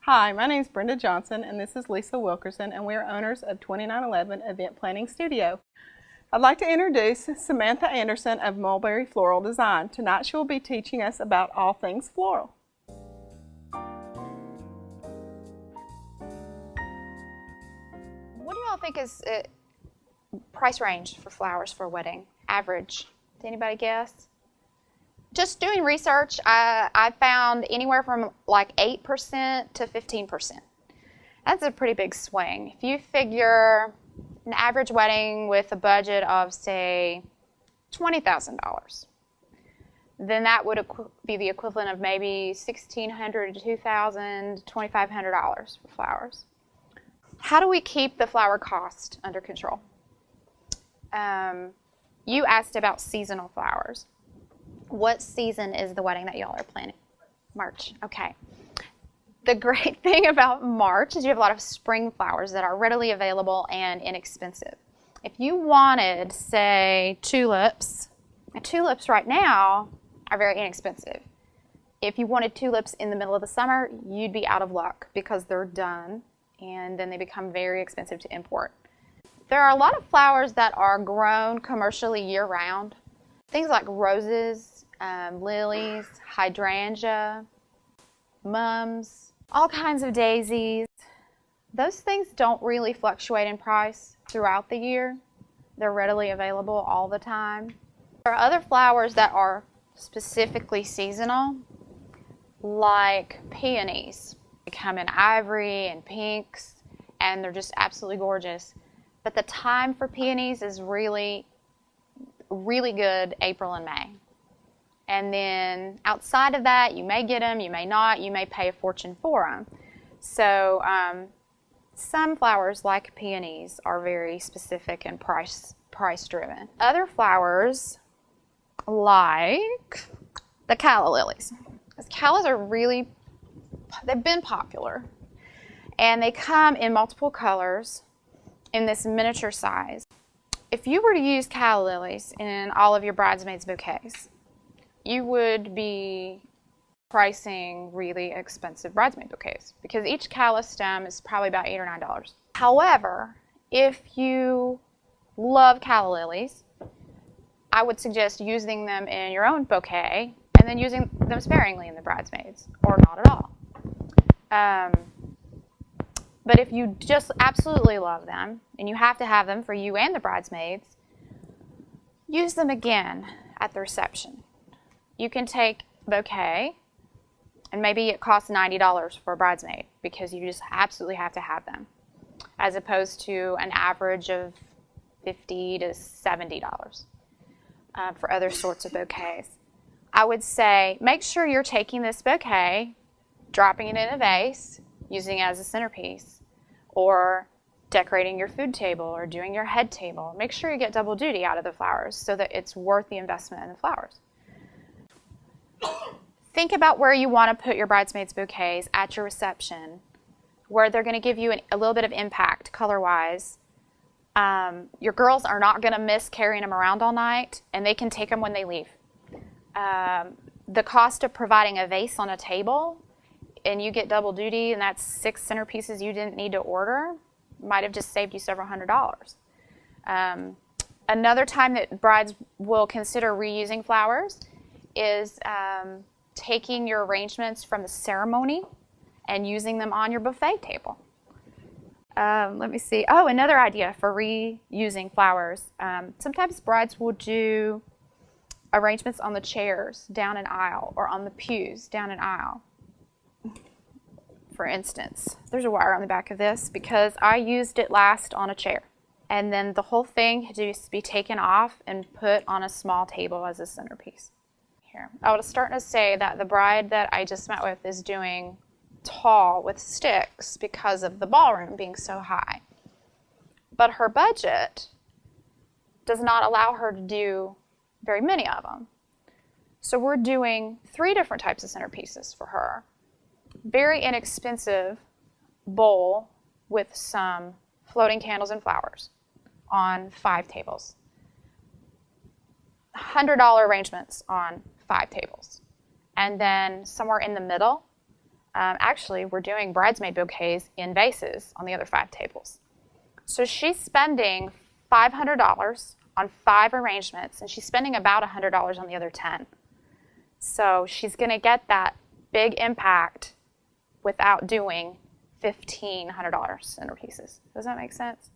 Hi, my name is Brenda Johnson and this is Lisa Wilkerson, and we are owners of 2911 Event Planning Studio. I'd like to introduce Samantha Anderson of Mulberries Floral Design. Tonight she will be teaching us about all things floral. What do y'all think is price range for flowers for a wedding? Average. Did anybody guess? Just doing research, I found anywhere from like 8% to 15%. That's a pretty big swing. If you figure an average wedding with a budget of, say, $20,000, then that would be the equivalent of maybe $1,600 to $2,000, $2,500 for flowers. How do we keep the flower cost under control? You asked about seasonal flowers. What season is the wedding that y'all are planning? March. Okay. The great thing about March is you have a lot of spring flowers that are readily available and inexpensive. If you wanted, say, tulips right now are very inexpensive. If you wanted tulips in the middle of the summer, you'd be out of luck because they're done and then they become very expensive to import. There are a lot of flowers that are grown commercially year-round. Things like roses, lilies, hydrangea, mums, all kinds of daisies. Those things don't really fluctuate in price throughout the year. They're readily available all the time. There are other flowers that are specifically seasonal, like peonies. They come in ivory and pinks, and they're just absolutely gorgeous. But the time for peonies is really good April and May. And then outside of that, you may get them, you may not, you may pay a fortune for them. So some flowers like peonies are very specific and price driven. Other flowers like the calla lilies. Because callas are they've been popular. And they come in multiple colors in this miniature size. If you were to use calla lilies in all of your bridesmaids' bouquets, you would be pricing really expensive bridesmaid bouquets because each calla stem is probably about $8 or $9. However, if you love calla lilies, I would suggest using them in your own bouquet and then using them sparingly in the bridesmaids, or not at all. But if you just absolutely love them, and you have to have them for you and the bridesmaids, use them again at the reception. You can take a bouquet, and maybe it costs $90 for a bridesmaid because you just absolutely have to have them, as opposed to an average of $50 to $70 for other sorts of bouquets. I would say make sure you're taking this bouquet, dropping it in a vase, using it as a centerpiece, or decorating your food table or doing your head table. Make sure you get double duty out of the flowers so that it's worth the investment in the flowers. Think about where you want to put your bridesmaids' bouquets at your reception, where they're going to give you a little bit of impact color-wise. Your girls are not going to miss carrying them around all night, and they can take them when they leave. The cost of providing a vase on a table, and you get double duty, and that's 6 centerpieces you didn't need to order, might have just saved you several $100s. Another time that brides will consider reusing flowers is taking your arrangements from the ceremony and using them on your buffet table. Let me see. Oh, another idea for reusing flowers. Sometimes brides will do arrangements on the chairs down an aisle or on the pews down an aisle. For instance, there's a wire on the back of this because I used it last on a chair. And then the whole thing had to be taken off and put on a small table as a centerpiece. Here, I was starting to say that the bride that I just met with is doing tall with sticks because of the ballroom being so high. But her budget does not allow her to do very many of them. So we're doing 3 different types of centerpieces for her. Very inexpensive bowl with some floating candles and flowers on 5 tables. $100 arrangements on 5 tables. And then somewhere in the middle, Actually, we're doing bridesmaid bouquets in vases on the other 5 tables. So she's spending $500 on 5 arrangements, and she's spending about $100 on the other 10. So she's going to get that big impact without doing $1,500 centerpieces. Does that make sense?